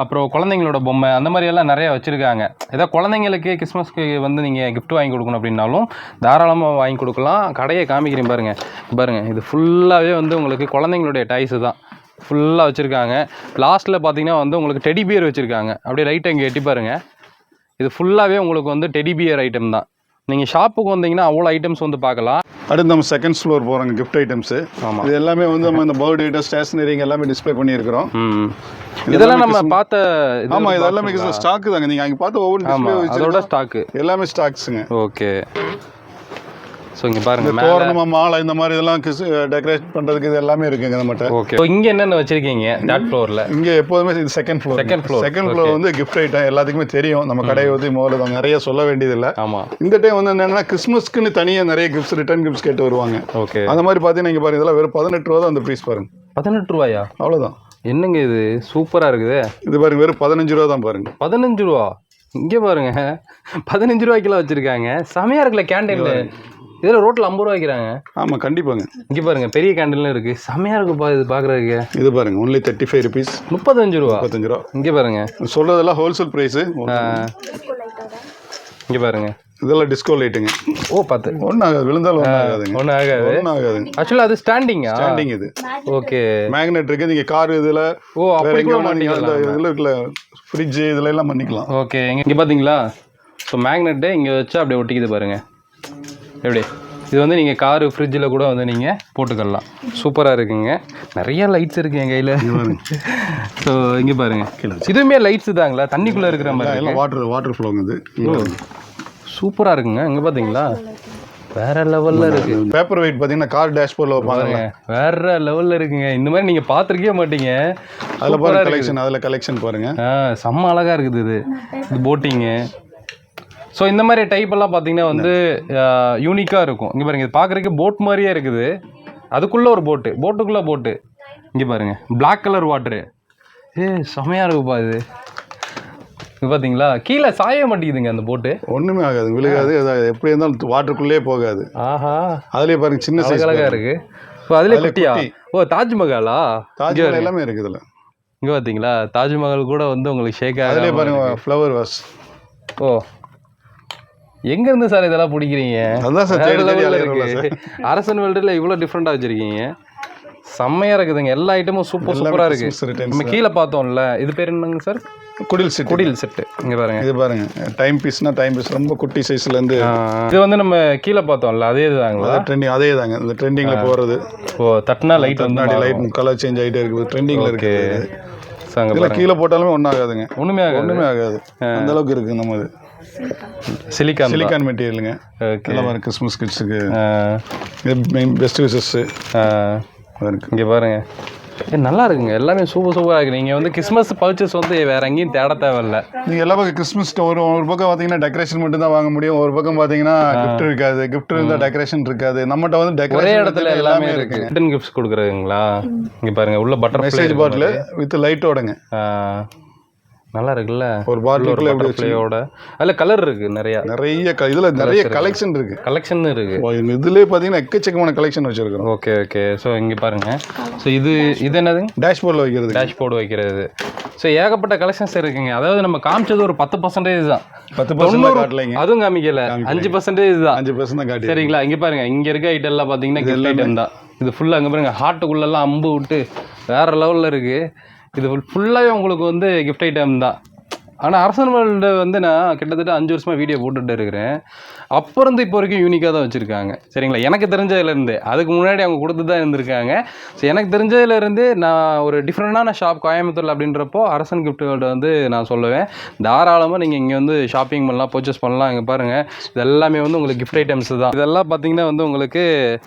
அப்புறம் குழந்தைங்களோட பொம்மை, அந்த மாதிரி எல்லாம் நிறைய வச்சுருக்காங்க. ஏதோ குழந்தைங்களுக்கு கிறிஸ்மஸ்க்கு வந்து நீங்கள் கிஃப்ட் வாங்கி கொடுக்கணும் அப்படின்னாலும் தாராளமாக வாங்கி கொடுக்கலாம். கடையை காமிக்கிறேன் பாருங்கள். இது ஃபுல்லாகவே வந்து உங்களுக்கு குழந்தைங்களுடைய டாய்ஸு தான் ஃபுல்லாக வச்சுருக்காங்க. லாஸ்ட்டில் பார்த்தீங்கன்னா வந்து உங்களுக்கு டெடி பியர் வச்சுருக்காங்க. அப்படியே ரைட்டை இங்கே எட்டி பாருங்கள். இது ஃபுல்லாகவே உங்களுக்கு வந்து டெடி பியர் ஐட்டம் தான். நீங்கள் ஷாப்புக்கு வந்தீங்கன்னா அவ்வளோ ஐட்டம்ஸ் வந்து பார்க்கலாம். அடுத்து நம்ம செகண்ட் ஃப்ளோர் போகிறோங்க. Gift items. ஆமாம், இது எல்லாமே வந்து நம்ம இந்த பர்த்டே ஐட்டம், ஸ்டேஷனரிங்க எல்லாமே டிஸ்பிளே பண்ணியிருக்கிறோம். இதெல்லாம் நம்ம பார்த்த ஆமாம், இது எல்லாமே ஸ்டாக்கு தாங்க. நீங்கள் அங்கே பார்த்து ஒவ்வொரு அதோட ஸ்டாக்கு எல்லாமே ஸ்டாக்ஸுங்க. ஓகே. ஸோ இங்கே பாருங்கள், தோரணமா மாலை இந்த மாதிரி இதெல்லாம் டெக்கரேட் பண்ணுறதுக்கு இது எல்லாமே இருக்குங்க நம்மகிட்ட. ஓகே. ஸோ இங்கே என்னென்ன வச்சிருக்கீங்க தேர்ட் ஃப்ளோரில்? இங்கே எப்போதுமே இது செகண்ட் ஃப்ளோர் வந்து கிஃப்ட் ஐட்டம் எல்லாத்துக்குமே தெரியும். நம்ம கடையை வந்து முதல்ல நிறைய சொல்ல வேண்டியதில்லை. ஆமாம். இந்த டைம் வந்து என்னென்னா கிறிஸ்மஸ்க்குன்னு தனியாக நிறைய கிஃப்ட்ஸ், ரிட்டர்ன் கிஃப்ட்ஸ் கேட்டு வருவாங்க. ஓகே. அந்த மாதிரி பார்த்தீங்கன்னா இங்கே பாருங்க, இதெல்லாம் வெறும் 18 ரூபா தான் அந்த ப்ரைஸ் பாருங்க. 18 ரூபாயா? அவ்வளோதான். என்னங்க இது சூப்பராக இருக்குது. இது பாருங்க, வெறும் 15 ரூபா தான் பாருங்க. 15 ரூபா? இங்கே பாருங்க, 15 ரூபாய்க்கெல்லாம் வச்சுருக்காங்க. செமையாக இருக்குல்ல கேண்டீனில். இதில் ரோட்டில் 50 ரூபா வைக்கிறாங்க. ஆமாம், கண்டிப்பாங்க. இங்கே பாருங்க, பெரிய கேண்டில்லாம் இருக்குது. செமையாக இருக்குப்பா இது பார்க்குறதுக்கு. இது பாருங்க, ஒன்லி 35 ருபீஸ். 35 ரூபா. இங்கே பாருங்க, சொல்கிறதெல்லாம் ஹோல்சேல் ப்ரைஸு. இங்கே பாருங்க, இதெல்லாம் டிஸ்கோ லைட்டுங்க. ஓ, பார்த்து ஒன்றும் ஆகாது, விழுந்தாலும் ஒன்றும் ஆகாதுங்க. ஆக்சுவலாக அது ஸ்டாண்டிங்கா? ஸ்டாண்டிங் இது. ஓகே. மேக்னெட் இருக்குது. நீங்கள் கார் இதில் இதில் இருக்குல்ல, ஃப்ரிட்ஜு இதில் எல்லாம் பண்ணிக்கலாம். ஓகே. இங்கே பார்த்தீங்களா? ஸோ மேக்னெட்டு இங்கே வச்சு அப்படியே ஒட்டிக்குது பாருங்கள். எப்படி இது வந்து நீங்கள் காரு ஃப்ரிட்ஜில் கூட வந்து நீங்கள் போட்டுக்கலாம். சூப்பராக இருக்குங்க. நிறைய லைட்ஸ் இருக்குது என் கையில். ஸோ இங்கே பாருங்கள், இதுவுமே லைட்ஸு தாங்களா? தண்ணிக்குள்ளே இருக்கிற மாதிரி எல்லாம் வாட்டர் ஃப்ளோங்க. இது சூப்பராக இருக்குங்க. இங்கே பார்த்தீங்களா, வேற லெவலில் இருக்குது. பேப்பர் வெயிட் பார்த்தீங்கன்னா கார் டேஷ்போர்டில் வைப்பாங்க. வேற லெவலில் இருக்குங்க. இந்த மாதிரி நீங்கள் பார்த்துருக்கவே மாட்டீங்க. அதில் பாருங்க கலெக்ஷன், அதில் கலெக்ஷன் பாருங்கள். செம்ம அழகாக இருக்குது. இது போட்டிங்கு. ஸோ இந்த மாதிரி டைப்பெல்லாம் பார்த்தீங்கன்னா வந்து யூனிக்காக இருக்கும். இங்கே பாருங்கள், இது பார்க்குறதுக்கு போட் மாதிரியே இருக்குது. அதுக்குள்ளே ஒரு போட்டுக்குள்ளே போட்டு. இங்கே பாருங்கள், பிளாக் கலர் வாட்ரு. செமையாக இருக்குப்பா இது. இது பார்த்தீங்களா, கீழே சாய மாட்டேங்குதுங்க அந்த போட்டு. ஒன்றுமே ஆகாது, விழுகாது. எப்படி இருந்தாலும் வாட்டருக்குள்ளேயே போகாது. ஆஹா, அதுலேயே பாருங்கள், சின்ன சைஸ் அழகாக இருக்குது. ஸோ அதிலே குட்டியா? ஓ, தாஜ்மஹாலா? தாஜ்மஹால் எல்லாமே இருக்குது இதில். இங்கே பார்த்தீங்களா, தாஜ்மஹால் கூட வந்து உங்களுக்கு ஷேக் ஆகுது. அதிலே பாருங்கள், ஃப்ளவர் வாஷ். ஓ, எங்க இருந்து சார் இதெல்லாம் பிடிக்கிறீங்க? அரசன் வேல்டில் இவ்வளோ டிஃப்ரெண்டாக வச்சுருக்கீங்க. செம்மையாக இருக்குதுங்க. எல்லா ஐட்டமும் சூப்பராக இருக்குது. நம்ம கீழே பார்த்தோம்ல, இது பேர் என்னங்க சார்? குடில் செட்டு. இங்கே பாருங்க, இது பாருங்க, டைம் பீஸ் ரொம்ப குட்டி சைஸ்லேருந்து. இது வந்து நம்ம கீழே பார்த்தோம்ல, அதே தாங்களா? ட்ரெண்டிங் அதே தாங்க, இந்த ட்ரெண்டிங்கில் போகிறது. ஓ, தட்டினா லைட் வந்து லைட் கலர் சேஞ்ச் ஆகிட்டே இருக்குது. ட்ரெண்டிங்கில் இருக்குது. கீழே போட்டாலுமே ஒன்றும் ஆகாதுங்க. ஒன்றுமே ஆகாது. அந்த அளவுக்கு இருக்குது. நம்ம இது சிலிக்கான் மெட்டீரியலுங்க. எல்லாம் பாருங்க, கிறிஸ்மஸ் கிட்ஸுக்கு பெஸ்ட் விஷஸ்ஸு இங்கே பாருங்க. நல்லா இருக்குங்க. எல்லாமே சூப்பராக இருக்குது. நீங்கள் வந்து கிறிஸ்மஸ் பர்ச்சேஸ் வந்து வேறு எங்கேயும் தேட தேவையில்ல. நீங்கள் எல்லா பக்கம் கிறிஸ்மஸ் ஒரு பக்கம் பார்த்தீங்கன்னா டெக்கரேஷன் மட்டும் தான் வாங்க முடியும். ஒரு பக்கம் பார்த்தீங்கன்னா கிஃப்ட் இருக்காது. கிஃப்ட் இருந்தால் டெக்கரேஷன் இருக்காது. நம்மகிட்ட வந்து ஒரே இடத்துல எல்லாமே இருக்குது. ரிட்டன் கிஃப்ட்ஸ் கொடுக்குறதுங்களா? இங்கே பாருங்கள், உள்ள பட்டர்ஃப்ளை பாட்டில் வித் லைட்டோடங்க. நல்லா இருக்குல்ல, ஒரு பாட்டிலோட. அதில் கலர் இருக்குது, நிறைய இதில் நிறைய கலெக்ஷன் இருக்குது. இதுலேயே பார்த்தீங்கன்னா எக்கச்சக்கமான கலெக்ஷன் வச்சுருக்கோம். ஓகே. ஸோ இங்கே பாருங்கள். ஸோ இது என்னது? டேஷ்போர்டு வைக்கிறது. ஸோ ஏகப்பட்ட கலெக்ஷன்ஸ் இருக்குங்க. அதாவது நம்ம காமிச்சது ஒரு 10% தான். 10% காட்டலைங்க, அதுவும் காமிக்கல. 5% தான். 5% தான் காட்டி. சரிங்களா? இங்கே பாருங்க, இங்கே இருக்க ஐட்டம் எல்லாம் பார்த்தீங்கன்னா கிஃப்ட் ஐட்டம் தான். இது ஃபுல்லாக அங்கே பாருங்க, ஹார்ட்டுக்குள்ளெல்லாம் அம்பு விட்டு வேறு லெவலில் இருக்குது. இது ஃபுல்லாகவே உங்களுக்கு வந்து கிஃப்ட் ஐட்டம் தான். ஆனால் அரசன் வேர்ல்டு வந்து நான் கிட்டத்தட்ட 5 வருஷமாக வீடியோ போட்டுகிட்டு இருக்கிறேன். அப்போ இருந்து இப்போ வரைக்கும் யூனிக்காக தான் வச்சுருக்காங்க. சரிங்களா? எனக்கு தெரிஞ்சதுலேருந்து, அதுக்கு முன்னாடி அவங்க கொடுத்து தான் இருந்திருக்காங்க. ஸோ எனக்கு தெரிஞ்சதுலேருந்து நான் ஒரு டிஃப்ரெண்டான ஷாப் கோயம்புத்தூர் அப்படின்றப்போ அரசன் கிஃப்ட் வேர்ல்டு வந்து நான் சொல்லுவேன். தாராளமாக நீங்கள் இங்கே வந்து ஷாப்பிங் பண்ணலாம், பர்ச்சேஸ் பண்ணலாம். இங்கே பாருங்கள், இது எல்லாமே வந்து உங்களுக்கு கிஃப்ட் ஐட்டம்ஸ் தான். இதெல்லாம் பார்த்தீங்கன்னா வந்து உங்களுக்கு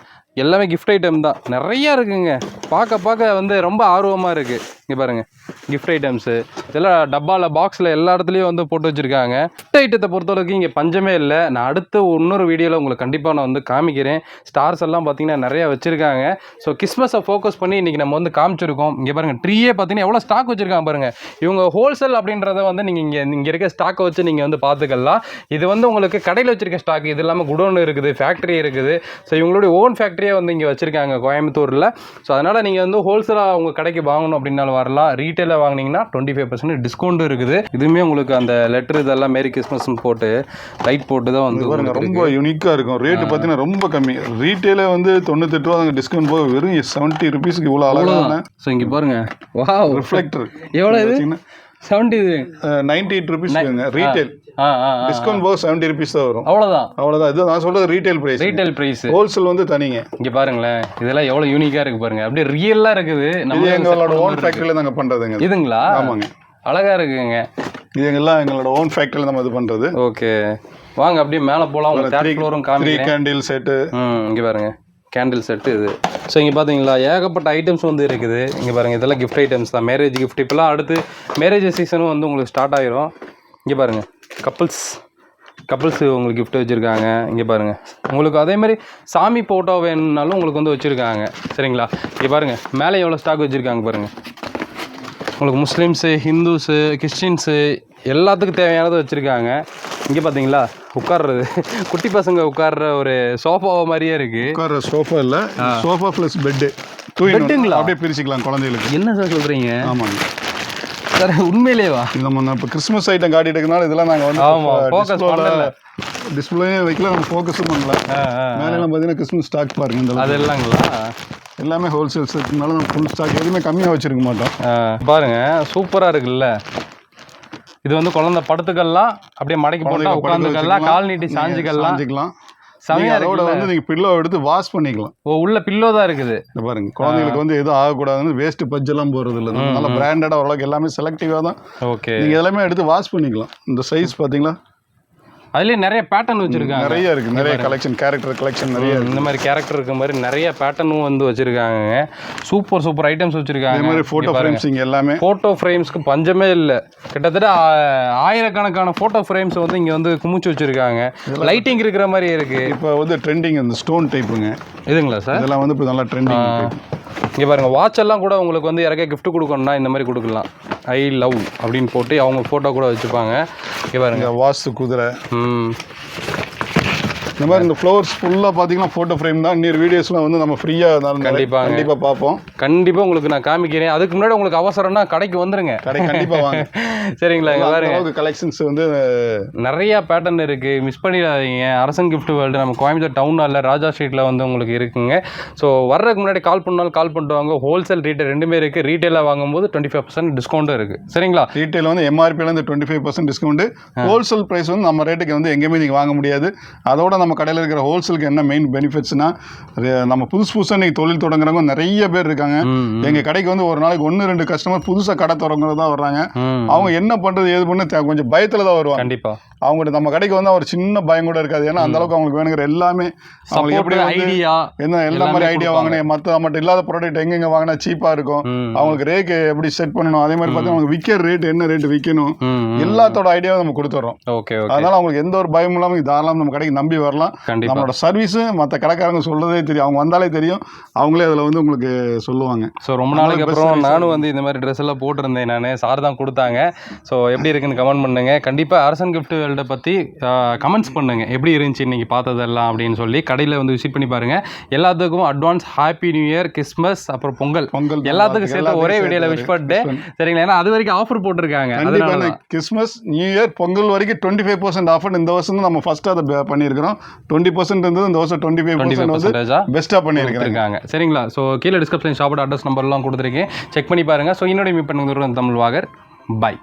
எல்லாமே கிஃப்ட் ஐட்டம் தான். நிறையா இருக்குங்க. பார்க்க வந்து ரொம்ப ஆர்வமாக இருக்குது. இங்கே பாருங்கள், கிஃப்ட் ஐட்டம்ஸு இதெல்லாம் டப்பாவில் பாக்ஸில் எல்லா இடத்துலையும் வந்து போட்டு வச்சுருக்காங்க. கிஃப்ட் ஐட்டத்தை பொறுத்தளவுக்கு இங்கே பஞ்சமே இல்லை. நான் அடுத்த இன்னொரு வீடியோவில் உங்களுக்கு கண்டிப்பாக நான் வந்து காமிக்கிறேன். ஸ்டார்ஸ் எல்லாம் பார்த்தீங்கன்னா நிறையா வச்சுருக்காங்க. ஸோ கிறிஸ்மஸை ஃபோக்கஸ் பண்ணி இன்றைக்கி நம்ம வந்து காமிச்சிருக்கோம். இங்கே பாருங்கள் ட்ரீயே பார்த்தீங்கன்னா எவ்வளோ ஸ்டாக் வச்சுருக்காங்க பாருங்கள். இவங்க ஹோல்சேல் அப்படின்றத வந்து நீங்கள் இங்கே இருக்க ஸ்டாக்கை வச்சு நீங்கள் வந்து பார்த்துக்கலாம். இது வந்து உங்களுக்கு கடையில் வச்சுருக்க ஸ்டாக், இது இல்லாமல் குடோன் இருக்குது, ஃபேக்ட்ரி இருக்குது. ஸோ இவங்களுடைய ஓன் ஃபேக்ட்ரியே வந்து இங்கே வச்சுருக்காங்க கோயம்புத்தூரில். ஸோ அதனால் நீங்கள் வந்து ஹோல்சேலாக உங்கள் கடைக்கு வாங்கணும் அப்படின்னாலும் வரலாம். ரீட்டெயிலாக வாங்கினீங்கன்னா 25% டிஸ்கவுண்ட் இருக்குது. இதுவுமே உங்களுக்கு அந்த லெட்டர் இதெல்லாம் மேரி கிறிஸ்மஸ்னு போட்டு லைட் போட்டு தான் வந்து ரொம்ப யூனிக்காக இருக்கும். ரேட்டு பார்த்தீங்கன்னா ரொம்ப கம்மி. ரீட்டெயிலே வந்து 98 ரூபா, டிஸ்கவுண்ட் போக வெறும் 70 ருபீஸ்க்கு இவ்வளோ அழகான. ஸோ இங்கே பாருங்க, வா ரிஃப்ளெக்டர் எவ்வளோ இது 98 ருபீஸ் ரீட்டெயில். டிஸ்கவுண்ட் போக 70 ருபீஸ் தான் வரும். அவ்வளோதான். இது நான் சொல்றது ரீட்டைல் பிரைஸ். ஹோல்சேல் வந்து தனிங்க. இங்க பாருங்களேன், இதெல்லாம் எவ்வளவு யூனிக்கா இருக்கு பாருங்க. அப்படியே ரியலா இருக்குது. நம்ம எங்களோட ஓன் ஃபேக்டரியில நாங்க பண்றதுங்க. இதுங்களா? ஆமாங்க, அழகா இருக்குங்க. இது எல்லாம் எங்களோட ஓன் ஃபேக்டரியில நம்ம இது பண்றது. ஓகே, வாங்க அப்படியே மேலே போலாம். ஒரு 3 ஃப்ளோரும் காமிக்கிறேன். கேண்டில் செட்டு இங்க பாருங்க, கேண்டில் செட்டு இது. ஸோ இங்கே பார்த்தீங்களா, ஏகப்பட்ட ஐட்டம்ஸ் வந்து இருக்குது. இங்கே பாருங்கள், இதெல்லாம் கிஃப்ட் ஐட்டம்ஸ் தான். Marriage gift. இப்போலாம் அடுத்து மேரேஜ் சீசனும் வந்து உங்களுக்கு ஸ்டார்ட் ஆகிரும். இங்கே பாருங்கள், கப்புள்ஸு உங்களுக்கு கிஃப்ட் வச்சுருக்காங்க. இங்கே பாருங்கள், உங்களுக்கு அதே மாதிரி சாமி ஃபோட்டோ வேணும்னாலும் உங்களுக்கு வந்து வச்சுருக்காங்க. சரிங்களா? இங்கே பாருங்கள், மேலே எவ்வளோ ஸ்டாக் வச்சுருக்காங்க பாருங்கள். உங்களுக்கு முஸ்லீம்ஸு, ஹிந்துஸு, கிறிஸ்டின்ஸு எல்லாத்துக்கும் தேவையானது வச்சுருக்காங்க. இங்கே பார்த்தீங்களா, உட்கார்றது குட்டி பசங்க உட்கார்ற ஒரு சோஃபா மாதிரியே இருக்குது. உட்கார்ற சோஃபா இல்லை, சோஃபா ப்ளஸ் பெட்டு. பெட்டுங்களா? அப்படியே பிரிச்சுக்கலாம் குழந்தைகளுக்கு. என்ன சார் சொல்கிறீங்க? ஆமாங்க சார், உண்மையிலேவா? நம்ம இப்போ கிறிஸ்மஸ் ஐட்டம் காட்டிட்டு இருக்கனால இதெல்லாம் நாங்கள் வந்து டிஸ்பிளே வைக்கல, நம்ம ஃபோக்கஸும் பண்ணல. மேலே பார்த்தீங்கன்னா கிறிஸ்மஸ் ஸ்டாக் பாருங்க. இந்த அதெல்லாங்களா? எல்லாமே ஹோல்சேல் செட்னால நம்ம ஃபுல் ஸ்டாக் எதுவுமே கம்மியாக வச்சுருக்க மாட்டோம். பாருங்க, சூப்பராக இருக்குல்ல. இது வந்து குழந்தை படுத்துக்கலாம், அப்படியே மடக்கி போட்டால் உட்காந்துக்கலாம், கால் நீட்டி சாஞ்சிக்கலாம். அதோட வந்து நீங்க பில்லோ எடுத்து வாஷ் பண்ணிக்கலாம். உள்ள பில்லோ தான் இருக்குது. பாருங்க, குழந்தைங்களுக்கு வந்து எதுவும் ஆகக்கூடாதுன்னு வேஸ்ட் பட்ஜ் எல்லாம் போறது இல்லை. நல்ல பிராண்டடா ஓரளவுக்கு எல்லாமே செலக்டிவா தான். ஓகே, நீங்க எல்லாமே எடுத்து வாஷ் பண்ணிக்கலாம். இந்த சைஸ் பாத்தீங்களா, அதுலேயே நிறைய பேட்டர்ன் வச்சுருக்காங்க. நிறைய இருக்குது, நிறைய கலெக்ஷன், கேரக்டர் கலெக்ஷன் நிறைய. இந்த மாதிரி கேரக்டர் இருக்க மாதிரி நிறைய பேட்டர்னும் வந்து வச்சுருக்காங்க. சூப்பர் ஐட்டம்ஸ் வச்சுருக்காங்க. இந்த மாதிரி ஃபோட்டோ ஃப்ரேம்ஸ் இங்கே எல்லாமே. ஃபோட்டோ ஃப்ரேம்ஸ்க்கு பஞ்சமே இல்லை. கிட்டத்தட்ட ஆயிரக்கணக்கான ஃபோட்டோ ஃப்ரேம்ஸ் வந்து இங்கே வந்து குமிச்சு வச்சுருக்காங்க. லைட்டிங் இருக்கிற மாதிரி இருக்குது. இப்போ வந்து ட்ரெண்டிங் இந்த ஸ்டோன் டைப்புங்க. இதுங்களா சார்? இதெல்லாம் வந்து இப்போ நல்லா ட்ரெண்டிங். இங்கே பாருங்கள், வாட்ச் எல்லாம் கூட உங்களுக்கு வந்து யாருக்கே கிஃப்ட் கொடுக்கணும்னா இந்த மாதிரி கொடுக்கலாம். ஐ லவ் அப்படின்னு போட்டு அவங்க ஃபோட்டோ கூட வச்சுப்பாங்க. இங்கே பாருங்கள், வாஸ்து குதிரை. இந்த மாதிரி இந்த ஃப்ளவர்ஸ் ஃபுல்லாக பார்த்தீங்கன்னா ஃபோட்டோ ஃப்ரேம் தான். இன்னொரு வீடியோஸ்லாம் வந்து நம்ம ஃப்ரீயாக கண்டிப்பாக பார்ப்போம். கண்டிப்பாக உங்களுக்கு நான் காமிக்கிறேன். அதுக்கு முன்னாடி உங்களுக்கு அவசரம்னா கடைக்கு வந்துருங்க. கண்டிப்பாக வாங்க. சரிங்களா? இங்கே பாருங்க, கலெக்ஷன்ஸ் வந்து நிறைய பேட்டர்ன் இருக்குது. மிஸ் பண்ணிடாதீங்க. அரசன் கிஃப்ட் வேர்ல்டு நம்ம கோயம்புத்தூர் டவுன் ஹாலில் ராஜா ஸ்ட்ரீட்டில் வந்து உங்களுக்கு இருக்குங்க. ஸோ வர்றதுக்கு முன்னாடி கால் பண்ணாலும் கால் பண்ணிட்டு வாங்க. ஹோல்சேல் ரீட்டைல் ரெண்டுமே இருக்குது. ரீட்டைலாக வாங்கும்போது 25% டிஸ்கவுண்ட்டும் இருக்குது. சரிங்களா? ரீட்டைல் வந்து எம்ஆர்பியிலேருந்து 25% டிஸ்கவுண்ட். ஹோல்சேல் ப்ரைஸ் வந்து நம்ம ரேட்டுக்கு வந்து எங்கேயுமே நீங்கள் வாங்க முடியாது. அதோட நம்ம கடையில் இருக்கிற ஹோல்சேலுக்கு என்ன மெயின் பெனிஃபிட்ஸ்னா, நம்ம புதுசாக நீங்கள் தொழில் தொடங்குறவங்க நிறைய பேர் இருக்காங்க. எங்கள் கடைக்கு வந்து ஒரு நாளைக்கு 1-2 கஸ்டமர் புதுசாக கடை தொடங்குறது தான் வர்றாங்க. அவங்க என்ன பண்ணுறது ஏது பண்ண கொஞ்சம் பயத்தில் தான் வருவாங்க. கண்டிப்பாக அவங்கள்ட்ட நம்ம கடைக்கு வந்து ஒரு சின்ன பயம் கூட இருக்காது. ஏன்னா அந்த அளவுக்கு அவங்களுக்கு வேணுங்கிற எல்லாமே அவங்களுக்கு எப்படி ஐடியா என்ன எல்லா மாதிரி ஐடியா வாங்கினேன். நம்மகிட்ட இல்லாத ப்ராடக்ட் எங்கெங்க வாங்கினா சீப்பாக இருக்கும், அவங்களுக்கு ரேட் எப்படி செட் பண்ணணும், அதே மாதிரி பார்த்தா அவங்களுக்கு விற்கிற ரேட் என்ன ரேட் விற்கணும், எல்லாத்தோட ஐடியாவும் நம்ம கொடுத்துறோம். அதனால அவங்களுக்கு எந்த ஒரு பயமும் இல்லாமல் தாராளம் நம்ம கடைக்கு நம்பி வரலாம். நம்மளோட சர்வீஸ் மற்ற கடைக்காரங்க சொல்றதே தெரியும். அவங்க வந்தாலே தெரியும், அவங்களே அதில் வந்து உங்களுக்கு சொல்லுவாங்க. ஸோ ரொம்ப நாளைக்கு அப்புறம் நானும் வந்து இந்த மாதிரி ட்ரெஸ் எல்லாம் போட்டிருந்தேன். நான் சார் தான் கொடுத்தாங்க. ஸோ எப்படி இருக்குன்னு கமெண்ட் பண்ணுங்க. கண்டிப்பாக அரசன் கிஃப்ட் வேர்ல்டை பற்றி கமெண்ட்ஸ் பண்ணுங்க, எப்படி இருந்துச்சு இன்னைக்கு பார்த்ததெல்லாம் அப்படின்னு சொல்லி. கடையில் வந்து விசிட் பண்ணி பாருங்க. எல்லாத்துக்கும் advance happy new year, Christmas, அப்புறம் பொங்கல் எல்லாத்துக்கும் சேர்த்து ஒரே வீடியோவில் விஷ் பண்ணிட்டு. சரிங்களா? ஏன்னா அது வரைக்கும் ஆஃபர் போட்டிருக்காங்க. கிறிஸ்மஸ், நியூ இயர், பொங்கல் வரைக்கும் 25% ஆஃபர் இந்த வருஷம் நம்ம ஃபர்ஸ்ட் அதை பண்ணியிருக்கிறோம். 20% இருந்தது, இந்த வருஷம் 25% பெஸ்ட்டாக பண்ணியிருக்காங்க. சரிங்களா? ஸோ கீழே டிஸ்கிரிப்ஷன் ஷாப்போட அட்ரஸ் நம்பர்லாம் கொடுத்துருக்கேன், செக் பண்ணி பாருங்க. ஸோ இன்னொரு மீட் பண்ணுங்க தமிழ் வாகர். பாய்.